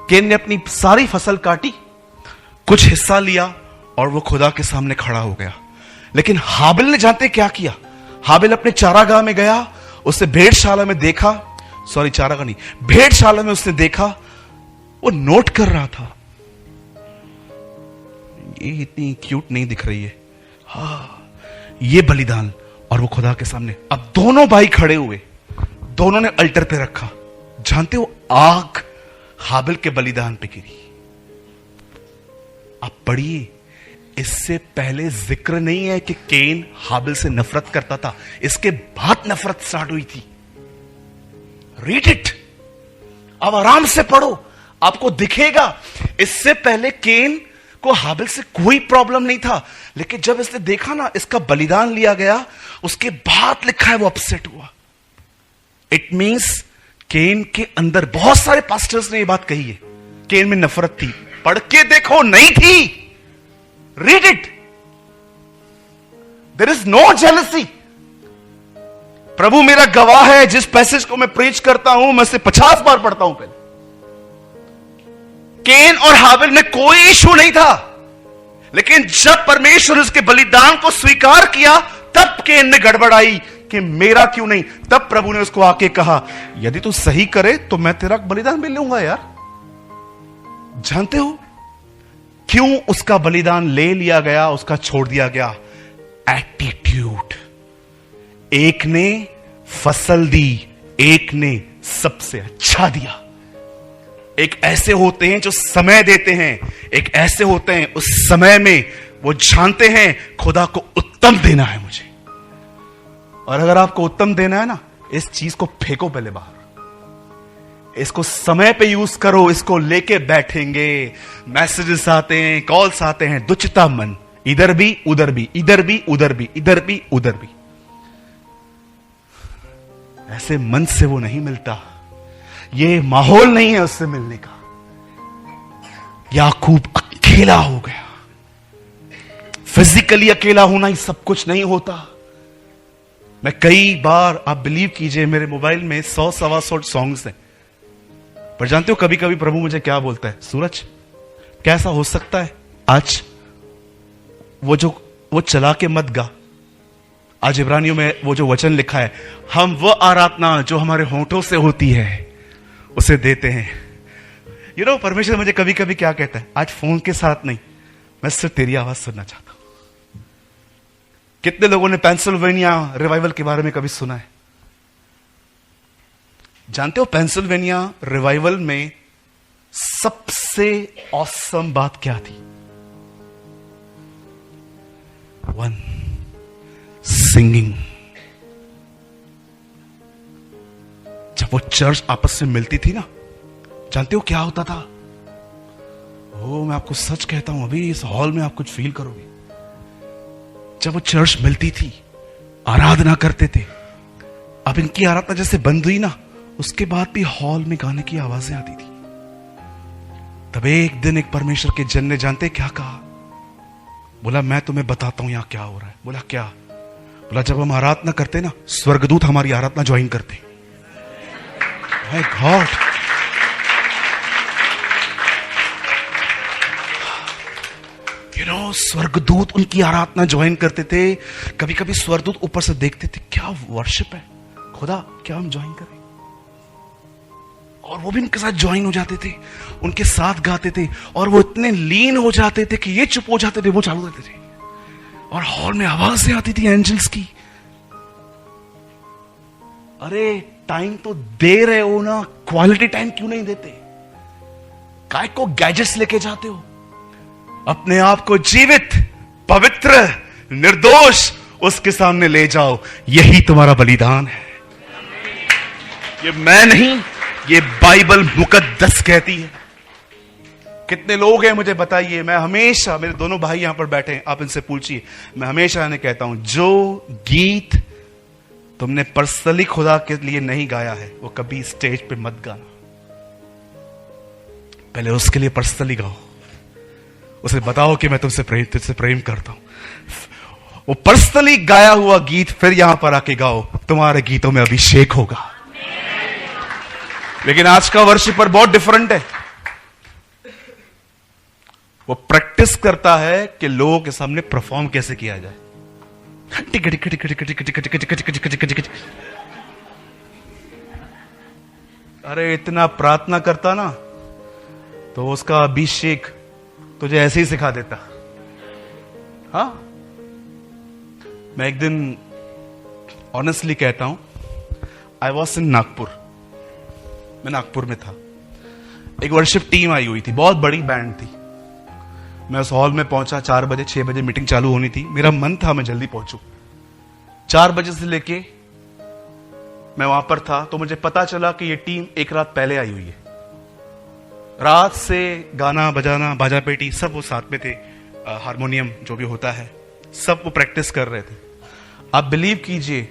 केन ने अपनी सारी फसल काटी, कुछ हिस्सा लिया और वो खुदा के सामने खड़ा हो गया। लेकिन हाबिल ने जानते क्या किया? हाबिल अपने चारागाह में गया, उसने भेड़शाला में देखा, सॉरी चारागाह नहीं, भेड़शाला में उसने देखा, वो नोट कर रहा था, ये इतनी क्यूट नहीं दिख रही है, ये बलिदान। और वो खुदा के सामने, अब दोनों भाई खड़े हुए, दोनों ने अल्टर पे रखा। जानते हो, आग हाबिल के बलिदान पे गिरी। आप पढ़िए, इससे पहले जिक्र नहीं है कि केन हाबिल से नफरत करता था, इसके बाद नफरत स्टार्ट हुई थी। रीड इट, अब आराम से पढ़ो, आपको दिखेगा। इससे पहले केन को हाबिल से कोई प्रॉब्लम नहीं था, लेकिन जब इसने देखा ना इसका बलिदान लिया गया, उसके बाद लिखा है वो अपसेट हुआ। इट मींस केन के अंदर, बहुत सारे पास्टर्स ने ये बात कही है, केन में नफरत थी। पढ़ के देखो, नहीं थी। Read it, there is no jealousy. प्रभु मेरा गवाह है, जिस पैसेज को मैं प्रीच करता हूं मैं उसे 50 बार पढ़ता हूं पहले। केन और हाबिल में कोई इशू नहीं था, लेकिन जब परमेश्वर ने उसके बलिदान को स्वीकार किया तब केन ने गड़बड़ाई कि मेरा क्यों नहीं। तब प्रभु ने उसको आके कहा, यदि तू सही करे तो मैं तेरा बलिदान भी लूंगा यार। जानते हो क्यों उसका बलिदान ले लिया गया, उसका छोड़ दिया गया? एटीट्यूड। एक ने फसल दी, एक ने सबसे अच्छा दिया। एक ऐसे होते हैं जो समय देते हैं, एक ऐसे होते हैं उस समय में वो जानते हैं खुदा को उत्तम देना है मुझे। और अगर आपको उत्तम देना है ना, इस चीज को फेंको पहले बाहर, इसको समय पे यूज करो। इसको लेके बैठेंगे, मैसेजेस आते हैं, कॉल्स आते हैं, दुचिता मन, इधर भी उधर भी, इधर भी उधर भी, इधर भी उधर भी। ऐसे मन से वो नहीं मिलता, ये माहौल नहीं है उससे मिलने का। याकूब अकेला हो गया। फिजिकली अकेला होना ही सब कुछ नहीं होता। मैं कई बार, आप बिलीव कीजिए, मेरे मोबाइल में 100-125 सॉन्ग्स हैं, पर जानते हो कभी कभी प्रभु मुझे क्या बोलता है, सूरज कैसा हो सकता है आज वो चला के मत गा। आज इब्रानियों में वो जो वचन लिखा है, हम वो आराधना जो हमारे होंठों से होती है उसे देते हैं। परमेश्वर मुझे कभी कभी क्या कहता है, आज फोन के साथ नहीं, मैं सिर्फ तेरी आवाज सुनना चाहता हूं। कितने लोगों ने पेंसिल्वेनिया रिवाइवल के बारे में कभी सुना है? जानते हो पेंसिल्वेनिया रिवाइवल में सबसे ऑसम बात क्या थी? One, singing. जब वो चर्च आपस में मिलती थी ना, जानते हो क्या होता था? मैं आपको सच कहता हूं, अभी इस हॉल में आप कुछ फील करोगे। जब वो चर्च मिलती थी, आराधना करते थे। अब इनकी आराधना जैसे बंद हुई ना, उसके बाद भी हॉल में गाने की आवाजें आती थी। तब एक दिन एक परमेश्वर के जन ने, जानते क्या कहा? बोला, मैं तुम्हें बताता हूं यहां क्या हो रहा है। बोला क्या? बोला, जब हम आराधना करते ना, स्वर्गदूत हमारी आराधना ज्वाइन करते। माय गॉड, स्वर्गदूत उनकी आराधना ज्वाइन करते थे। कभी कभी स्वर्गदूत ऊपर से देखते थे, क्या वर्शिप है, खुदा क्या हम ज्वाइन करें? और वो भी उनके साथ ज्वाइन हो जाते थे, उनके साथ गाते थे, और वो इतने लीन हो जाते थे कि ये चुप हो जाते थे, वो चालू रहते थे, और हॉल में आवाजें आती थी एंजल्स की। अरे टाइम तो दे रहे हो ना, क्वालिटी टाइम क्यों नहीं देते? काय को गैजेट्स लेके जाते हो? अपने आप को जीवित, पवित्र, निर्दोष उसके सामने ले जाओ। यही तुम्हारा बलिदान है। ये मैं नहीं, ये बाइबल मुकद्दस कहती है। कितने लोग हैं मुझे बताइए। मैं हमेशा, मेरे दोनों भाई यहां पर बैठे हैं, आप इनसे पूछिए, मैं हमेशा इन्हें कहता हूं, जो गीत तुमने पर्सनली खुदा के लिए नहीं गाया है, वो कभी स्टेज पे मत गाना। पहले उसके लिए पर्सनली गाओ, उसे बताओ कि मैं तुझसे प्रेम करता हूं। वो पर्सनली गाया हुआ गीत फिर यहां पर आके गाओ, तुम्हारे गीतों में अभिषेक होगा। लेकिन आज का वर्शिपर बहुत डिफरेंट है। वो प्रैक्टिस करता है कि लोगों के सामने परफॉर्म कैसे किया जाए। अरे इतना प्रार्थना करता ना, तो उसका अभिषेक तुझे ऐसे ही सिखा देता। हाँ, मैं एक दिन ऑनेस्टली कहता हूं, आई वॉज इन नागपुर। मैं नागपुर में था, एक वर्शिप टीम आई हुई थी, बहुत बड़ी बैंड थी। मैं उस हॉल में पहुंचा 4 बजे, 6 बजे मीटिंग चालू होनी थी। मेरा मन था मैं जल्दी पहुंचूं। 4 बजे से लेके मैं वहां पर था, तो मुझे पता चला कि ये टीम एक रात पहले आई हुई है। रात से गाना बजाना, बाजा पेटी सब वो साथ में थे, हारमोनियम जो भी होता है, सब वो प्रैक्टिस कर रहे थे। आप बिलीव कीजिए,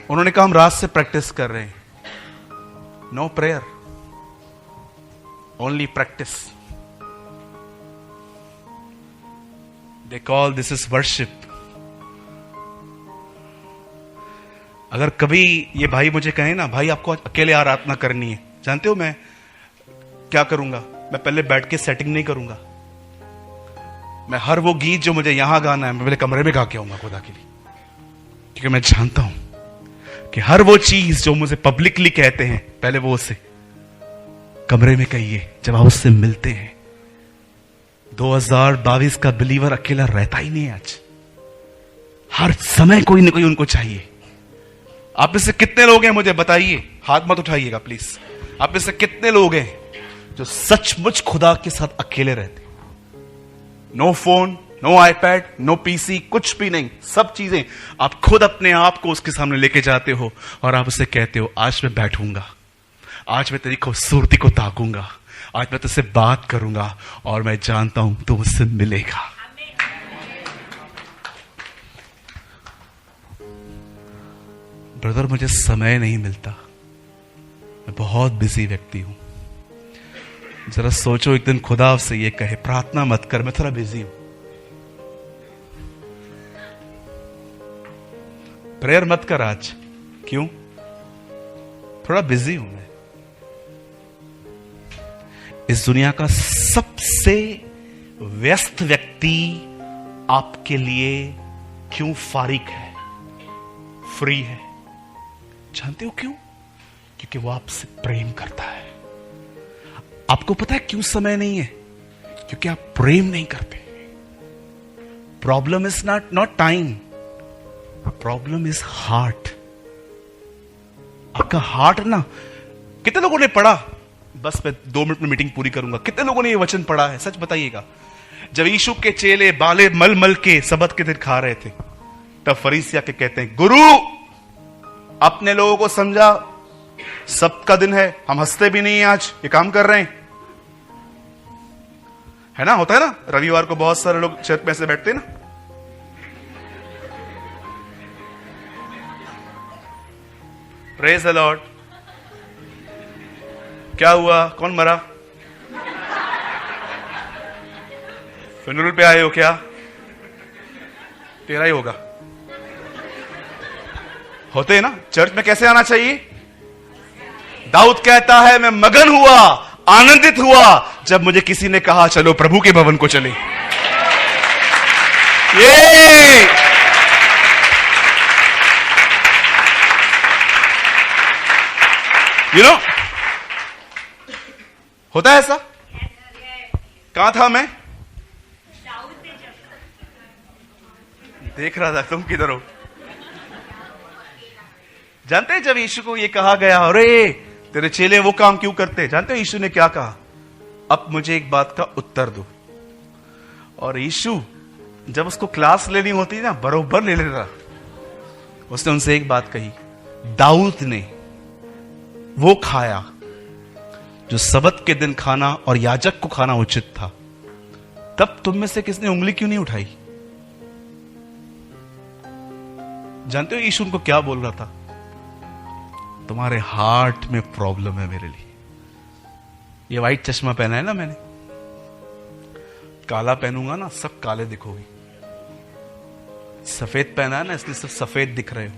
उन्होंने कहा हम रात से प्रैक्टिस कर रहे हैं। No prayer, only practice. They call this is worship. अगर कभी ये भाई मुझे कहे ना, भाई आपको अकेले आराधना करनी है, जानते हो मैं क्या करूंगा? मैं पहले बैठ के सेटिंग नहीं करूंगा। मैं हर वो गीत जो मुझे यहां गाना है मैं पहले कमरे में गा के आऊंगा खुदा के लिए, क्योंकि मैं जानता हूं कि हर वो चीज जो मुझे पब्लिकली कहते हैं पहले वो उसे कमरे में कहिए जब आप उससे मिलते हैं। 2022 का बिलीवर अकेला रहता ही नहीं है। आज हर समय कोई ना कोई उनको चाहिए। आप में से कितने लोग हैं मुझे बताइए, हाथ मत उठाइएगा प्लीज। आप में से कितने लोग हैं जो सचमुच खुदा के साथ अकेले रहते? No phone, no iPad, no PC, कुछ भी नहीं। सब चीजें आप खुद अपने आप को उसके सामने लेके जाते हो और आप उसे कहते हो आज मैं बैठूंगा, आज मैं तेरी खूबसूरती को ताकूंगा, आज मैं तुझसे बात करूंगा और मैं जानता हूं तू मुझसे मिलेगा। ब्रदर मुझे समय नहीं मिलता, मैं बहुत बिजी व्यक्ति हूं। जरा सोचो एक दिन खुदा आपसे ये कहे प्रार्थना मत कर, मैं थोड़ा बिजी हूं, प्रेयर मत कर आज। क्यों? थोड़ा बिजी हूं मैं। इस दुनिया का सबसे व्यस्त व्यक्ति आपके लिए क्यों फारिग है, फ्री है? जानते हो क्यों? क्योंकि वो आपसे प्रेम करता है। आपको पता है क्यों समय नहीं है? क्योंकि आप प्रेम नहीं करते। Problem is not time, problem is heart. आपका हार्ट ना, कितने लोगों ने पढ़ा, बस मैं 2 मिनट में मीटिंग पूरी करूंगा, कितने लोगों ने ये वचन पढ़ा है? सच बताइएगा। जब यीशु के चेले बाले मल मल के सबत के दिन खा रहे थे, तब फरीसी आके कहते हैं गुरु अपने लोगों को समझा, सबका दिन है, हम हंसते भी नहीं आज, ये काम कर रहे हैं। है ना, होता है ना, रविवार को बहुत सारे लोग चर्च में ऐसे बैठते हैं ना। Praise the Lord. क्या हुआ? कौन मरा? फ्यूनरल पे आए हो क्या? तेरा ही होगा। होते हैं ना चर्च में। कैसे आना चाहिए? दाऊद कहता है मैं मगन हुआ, आनंदित हुआ जब मुझे किसी ने कहा चलो प्रभु के भवन को चले। ये होता है ऐसा। कहां था मैं? देख रहा था, तुम किधर हो? जानते हैं जब यीशु को ये कहा गया अरे तेरे चेले वो काम क्यों करते, जानते हो यीशु ने क्या कहा? अब मुझे एक बात का उत्तर दो। और यीशु जब उसको क्लास लेनी होती ना बरोबर ले लेता। उसने उनसे एक बात कही, दाऊद ने वो खाया जो सबत के दिन खाना और याजक को खाना उचित था, तब तुम में से किसने उंगली क्यों नहीं उठाई? जानते हो यीशु उनको क्या बोल रहा था? तुम्हारे हार्ट में प्रॉब्लम है मेरे लिए। ये व्हाइट चश्मा पहना है ना मैंने, काला पहनूंगा ना सब काले दिखोगे। सफेद पहना है ना इसलिए सब सफेद दिख रहे हो।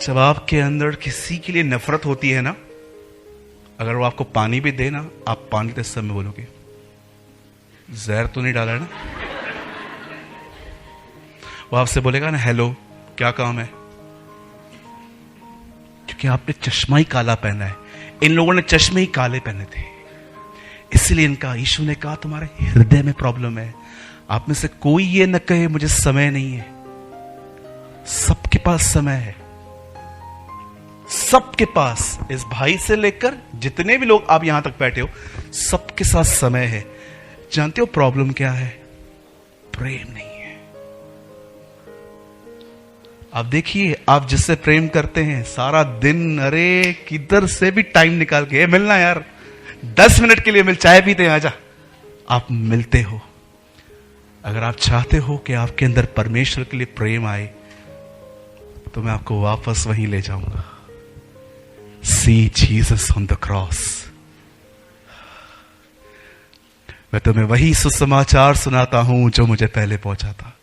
जब आपके अंदर किसी के लिए नफरत होती है ना, अगर वो आपको पानी भी दे ना, आप पानी तो इस समय बोलोगे जहर तो नहीं डाला है ना। वो आपसे बोलेगा ना हेलो क्या काम है, क्योंकि आपने चश्मा ही काला पहना है। इन लोगों ने चश्मे ही काले पहने थे, इसलिए इनका यीशु ने कहा तुम्हारे हृदय में प्रॉब्लम है। आप में से कोई ये न कहे मुझे समय नहीं है। सबके पास समय है, सबके पास। इस भाई से लेकर जितने भी लोग आप यहां तक बैठे हो सबके साथ समय है। जानते हो प्रॉब्लम क्या है? प्रेम नहीं है। आप देखिए, आप जिससे प्रेम करते हैं सारा दिन, अरे किधर से भी टाइम निकाल के मिलना यार, 10 मिनट के लिए मिल, चाय पीते हैं आजा, आप मिलते हो। अगर आप चाहते हो कि आपके अंदर परमेश्वर के लिए प्रेम आए तो मैं आपको वापस वहीं ले जाऊंगा। सी जीसस ऑन द क्रॉस। मैं तुम्हें वही सुसमाचार सुनाता हूं जो मुझे पहले पहुंचा था।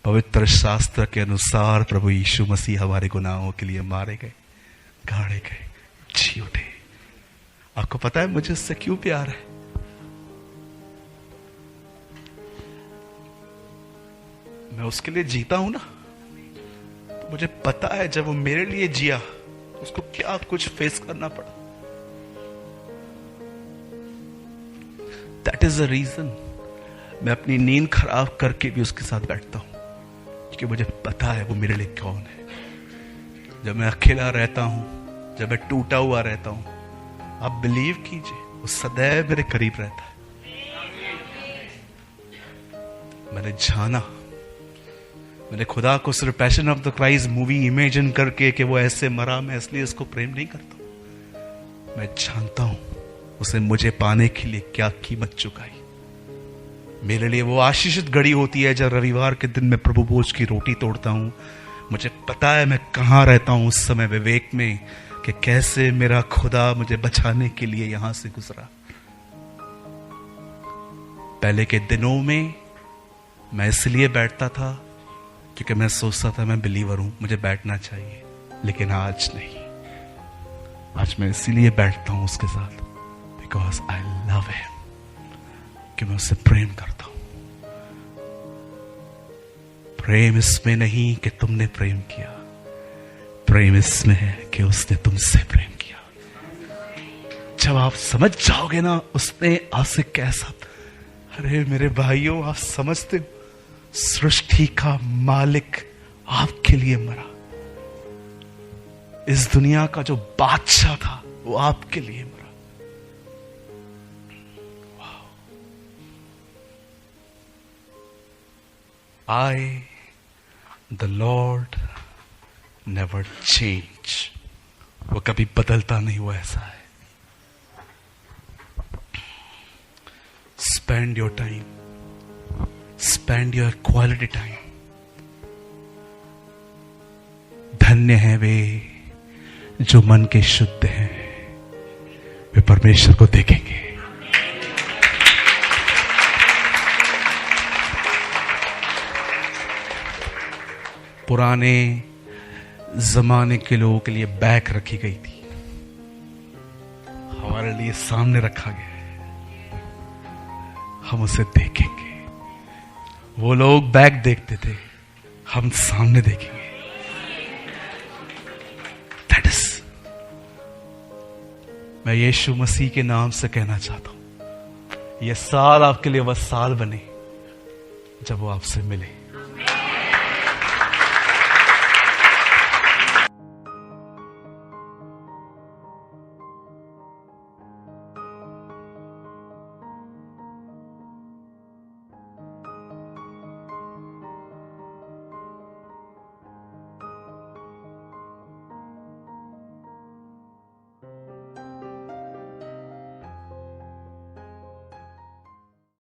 पवित्र शास्त्र के अनुसार प्रभु यीशु मसीह हमारे गुनाहों के लिए मारे गए, गाड़े गए, जी उठे। आपको पता है मुझे उससे क्यों प्यार है? मैं उसके लिए जीता हूं ना, तो मुझे पता है जब वो मेरे लिए जिया तो उसको क्या कुछ फेस करना पड़ा। दैट इज द रीजन मैं अपनी नींद खराब करके भी उसके साथ बैठता हूं, क्योंकि मुझे पता है वो मेरे लिए कौन है। जब मैं अकेला रहता हूं, जब मैं टूटा हुआ रहता हूं, आप बिलीव कीजिए वो सदैव मेरे करीब रहता है। मैंने जाना, मैंने खुदा को सिर्फ passion of the Christ movie imagine करके कि वो ऐसे मरा, मैं इसलिए उसको प्रेम नहीं करता। मैं जानता हूं उसे मुझे पाने के लिए क्या कीमत चुकाई। मेरे लिए वो आशीषित घड़ी होती है जब रविवार के दिन मैं प्रभु भोज की रोटी तोड़ता हूं। मुझे पता है मैं कहां रहता हूं उस समय विवेक में, कि कैसे मेरा खुदा मुझे बचाने के लिए यहां से गुजरा। पहले के दिनों में मैं इसलिए बैठता था क्योंकि मैं सोचता था मैं बिलीवर हूं, मुझे बैठना चाहिए, लेकिन आज नहीं। आज मैं इसीलिए बैठता हूं उसके साथ बिकॉज आई लव हिम, कि मैं उससे प्रेम करता हूं। प्रेम इसमें नहीं कि तुमने प्रेम किया, प्रेम इसमें है कि उसने तुमसे प्रेम किया। जब आप समझ जाओगे ना उसने आपसे कैसा, अरे मेरे भाइयों आप समझते हो सृष्टि का मालिक आपके लिए मरा। इस दुनिया का जो बादशाह था वो आपके लिए मरा। I, the Lord, never change. वो कभी बदलता नहीं, वो ऐसा है। Spend your time. Spend your quality time. धन्य है वे जो मन के शुद्ध हैं, वे परमेश्वर को देखेंगे। पुराने जमाने के लोगों के लिए बैग रखी गई थी, हमारे लिए सामने रखा गया है। हम उसे देखेंगे। वो लोग बैग देखते थे, हम सामने देखेंगे। दैट इज, मैं यीशु मसीह के नाम से कहना चाहता हूं, यह साल आपके लिए वह साल बने जब वो आपसे मिले।